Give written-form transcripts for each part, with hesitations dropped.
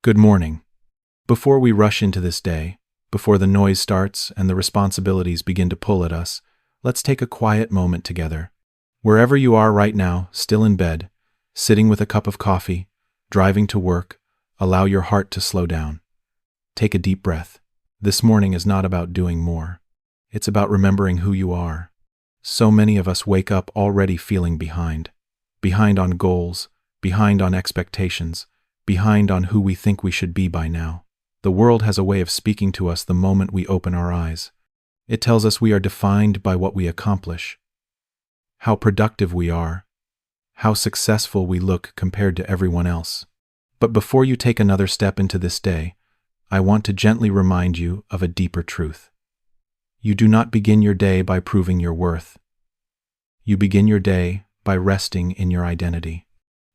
Good morning. Before we rush into this day, before the noise starts and the responsibilities begin to pull at us, let's take a quiet moment together. Wherever you are right now, still in bed, sitting with a cup of coffee, driving to work, allow your heart to slow down. Take a deep breath. This morning is not about doing more. It's about remembering who you are. So many of us wake up already feeling behind. Behind on goals, behind on expectations, behind on who we think we should be by now. The world has a way of speaking to us the moment we open our eyes. It tells us we are defined by what we accomplish, how productive we are, how successful we look compared to everyone else. But before you take another step into this day, I want to gently remind you of a deeper truth. You do not begin your day by proving your worth. You begin your day by resting in your identity.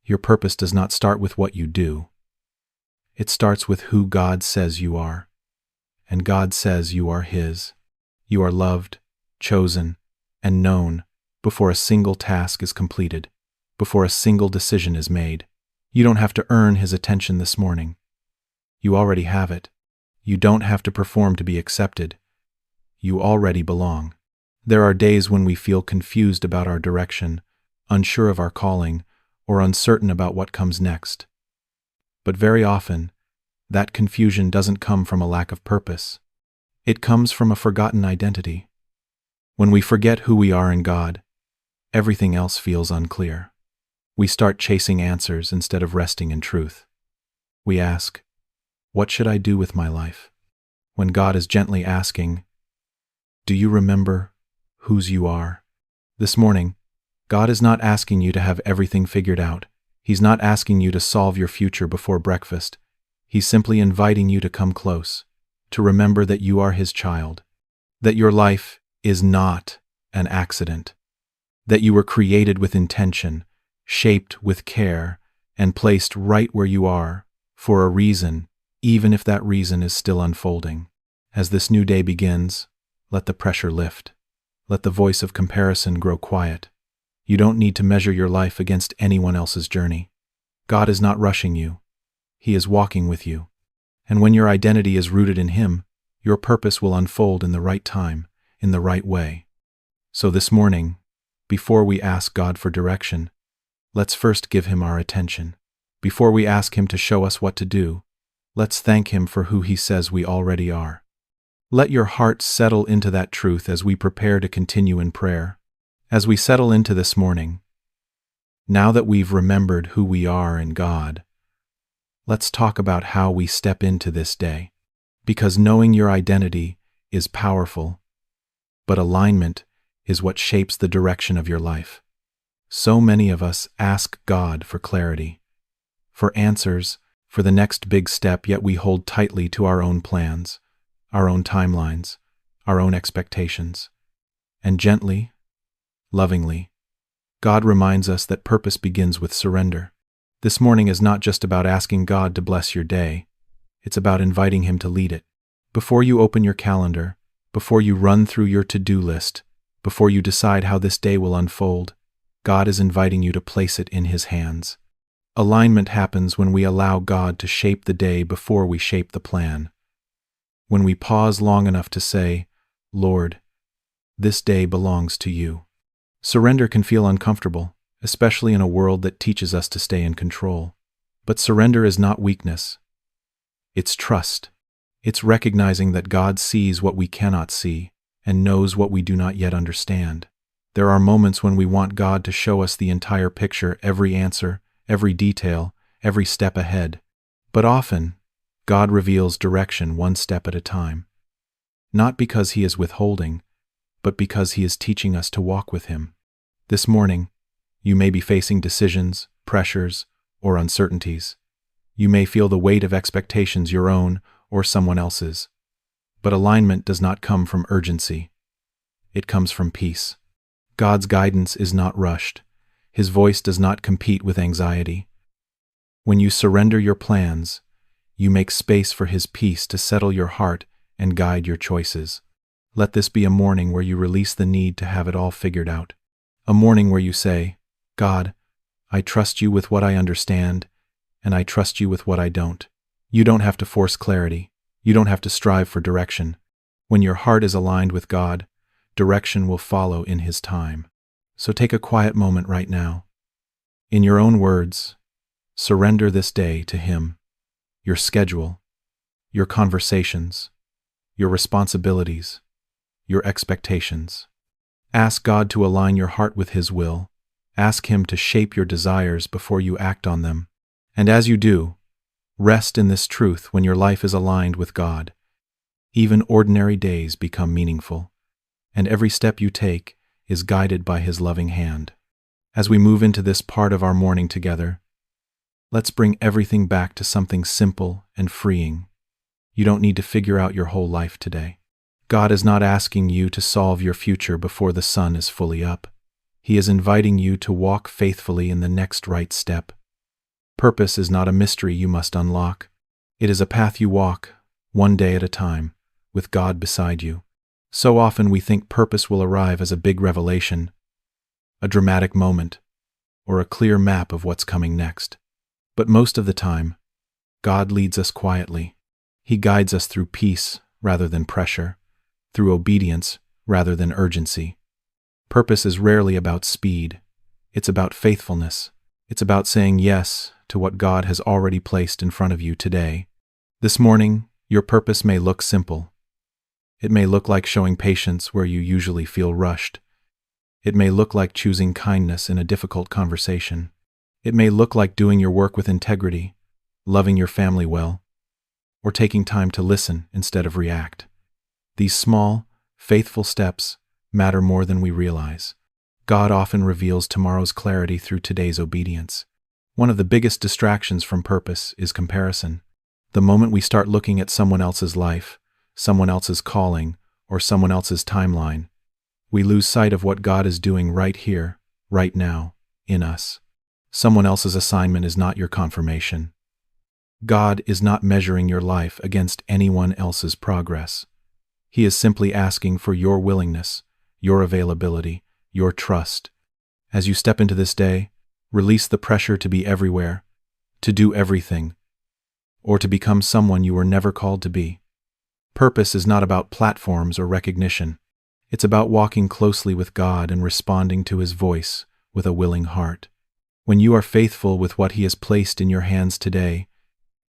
Your purpose does not start with what you do. It starts with who God says you are. And God says you are His. You are loved, chosen, and known before a single task is completed, before a single decision is made. You don't have to earn His attention this morning. You already have it. You don't have to perform to be accepted. You already belong. There are days when we feel confused about our direction, unsure of our calling, or uncertain about what comes next. But very often, that confusion doesn't come from a lack of purpose. It comes from a forgotten identity. When we forget who we are in God, everything else feels unclear. We start chasing answers instead of resting in truth. We ask, "What should I do with my life?" When God is gently asking, "Do you remember whose you are?" This morning, God is not asking you to have everything figured out. He's not asking you to solve your future before breakfast. He's simply inviting you to come close, to remember that you are His child, that your life is not an accident, that you were created with intention, shaped with care, and placed right where you are for a reason, even if that reason is still unfolding. As this new day begins, let the pressure lift. Let the voice of comparison grow quiet. You don't need to measure your life against anyone else's journey. God is not rushing you. He is walking with you. And when your identity is rooted in Him, your purpose will unfold in the right time, in the right way. So this morning, before we ask God for direction, let's first give Him our attention. Before we ask Him to show us what to do, let's thank Him for who He says we already are. Let your heart settle into that truth as we prepare to continue in prayer. As we settle into this morning, now that we've remembered who we are in God, let's talk about how we step into this day. Because knowing your identity is powerful, but alignment is what shapes the direction of your life. So many of us ask God for clarity, for answers, for the next big step, yet we hold tightly to our own plans, our own timelines, our own expectations. And gently, lovingly, God reminds us that purpose begins with surrender. This morning is not just about asking God to bless your day. It's about inviting Him to lead it. Before you open your calendar, before you run through your to-do list, before you decide how this day will unfold, God is inviting you to place it in His hands. Alignment happens when we allow God to shape the day before we shape the plan. When we pause long enough to say, "Lord, this day belongs to you." Surrender can feel uncomfortable, especially in a world that teaches us to stay in control. But surrender is not weakness. It's trust. It's recognizing that God sees what we cannot see and knows what we do not yet understand. There are moments when we want God to show us the entire picture, every answer, every detail, every step ahead. But often, God reveals direction one step at a time. Not because He is withholding, but because He is teaching us to walk with Him. This morning, you may be facing decisions, pressures, or uncertainties. You may feel the weight of expectations, your own or someone else's. But alignment does not come from urgency. It comes from peace. God's guidance is not rushed. His voice does not compete with anxiety. When you surrender your plans, you make space for His peace to settle your heart and guide your choices. Let this be a morning where you release the need to have it all figured out. A morning where you say, "God, I trust you with what I understand, and I trust you with what I don't. You don't have to force clarity. You don't have to strive for direction. When your heart is aligned with God, direction will follow in His time. So take a quiet moment right now. In your own words, surrender this day to Him, your schedule, your conversations, your responsibilities, your expectations. Ask God to align your heart with His will. Ask Him to shape your desires before you act on them. And as you do, rest in this truth: when your life is aligned with God, even ordinary days become meaningful, and every step you take is guided by His loving hand. As we move into this part of our morning together, let's bring everything back to something simple and freeing. You don't need to figure out your whole life today. God is not asking you to solve your future before the sun is fully up. He is inviting you to walk faithfully in the next right step. Purpose is not a mystery you must unlock. It is a path you walk, one day at a time, with God beside you. So often we think purpose will arrive as a big revelation, a dramatic moment, or a clear map of what's coming next. But most of the time, God leads us quietly. He guides us through peace rather than pressure, through obedience rather than urgency. Purpose is rarely about speed. It's about faithfulness. It's about saying yes to what God has already placed in front of you today. This morning, your purpose may look simple. It may look like showing patience where you usually feel rushed. It may look like choosing kindness in a difficult conversation. It may look like doing your work with integrity, loving your family well, or taking time to listen instead of react. These small, faithful steps matter more than we realize. God often reveals tomorrow's clarity through today's obedience. One of the biggest distractions from purpose is comparison. The moment we start looking at someone else's life, someone else's calling, or someone else's timeline, we lose sight of what God is doing right here, right now, in us. Someone else's assignment is not your confirmation. God is not measuring your life against anyone else's progress. He is simply asking for your willingness, your availability, your trust. As you step into this day, release the pressure to be everywhere, to do everything, or to become someone you were never called to be. Purpose is not about platforms or recognition. It's about walking closely with God and responding to His voice with a willing heart. When you are faithful with what He has placed in your hands today,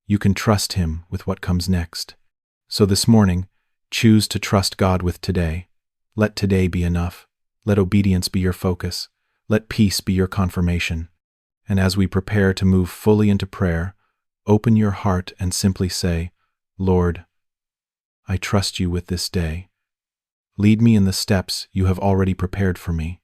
you can trust Him with what comes next. So this morning, choose to trust God with today. Let today be enough. Let obedience be your focus. Let peace be your confirmation. And as we prepare to move fully into prayer, open your heart and simply say, Lord, I trust You with this day. Lead me in the steps You have already prepared for me.